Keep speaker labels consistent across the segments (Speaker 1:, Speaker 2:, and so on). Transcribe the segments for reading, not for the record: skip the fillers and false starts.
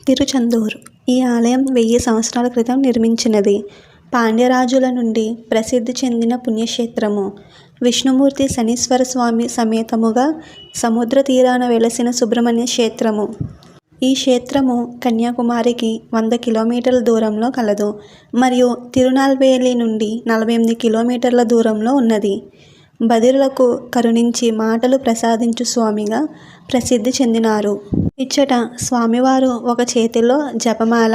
Speaker 1: తిరుచందూర్. ఈ ఆలయం 1000 సంవత్సరాల క్రితం నిర్మించినది. పాండ్యరాజుల నుండి ప్రసిద్ధి చెందిన పుణ్యక్షేత్రము. విష్ణుమూర్తి శనీశ్వర స్వామి సమేతముగా సముద్ర తీరాన వెలసిన సుబ్రహ్మణ్య క్షేత్రము. ఈ క్షేత్రము కన్యాకుమారికి 100 కిలోమీటర్ల దూరంలో కలదు మరియు తిరునల్వేలి నుండి 48 కిలోమీటర్ల దూరంలో ఉన్నది. బధిరులకు కరుణించి మాటలు ప్రసాదించు స్వామిగా ప్రసిద్ధి చెందినారు. ఇచ్చట స్వామివారు ఒక చేతిలో జపమాల,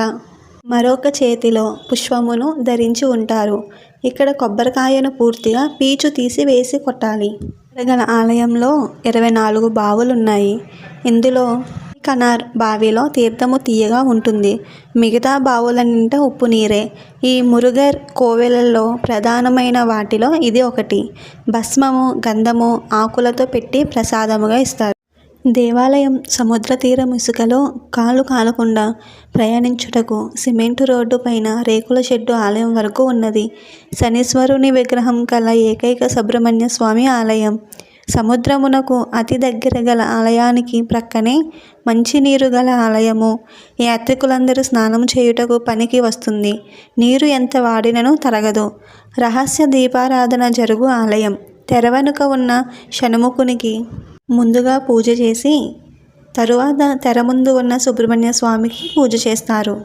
Speaker 1: మరొక చేతిలో పుష్పమును ధరించి ఉంటారు. ఇక్కడ కొబ్బరికాయను పూర్తిగా పీచు తీసి వేసి కొట్టాలి. గల ఆలయంలో 24 బావులున్నాయి. ఇందులో కనార్ బావిలో తీర్థము తీయగా ఉంటుంది. మిగతా బావులన్నింట ఉప్పు నీరే. ఈ మురుగర్ కోవెలలో ప్రధానమైన వాటిలో ఇది ఒకటి. భస్మము, గంధము, ఆకులతో పెట్టి ప్రసాదముగా ఇస్తారు. దేవాలయం సముద్ర తీరం ఇసుకలో కాలు కాలకుండా ప్రయాణించుటకు సిమెంటు రోడ్డు పైన రేకుల షెడ్డు ఆలయం వరకు ఉన్నది. శనీశ్వరుని విగ్రహం కల ఏకైక సుబ్రహ్మణ్య స్వామి ఆలయం. సముద్రమునకు అతి దగ్గర గల ఆలయానికి ప్రక్కనే మంచినీరు గల ఆలయము. యాత్రికులందరూ స్నానం చేయుటకు పనికి వస్తుంది. నీరు ఎంత వాడినను తరగదు. రహస్య దీపారాధన జరుగు ఆలయం. తెర వెనుక ఉన్న షణ్ముఖునికి ముందుగా పూజ చేసి తరువాత తెర ముందు ఉన్న సుబ్రహ్మణ్య స్వామికి పూజ చేస్తారు.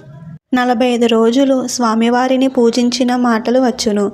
Speaker 1: 45 రోజులు స్వామివారిని పూజించిన మాటలు వచ్చును.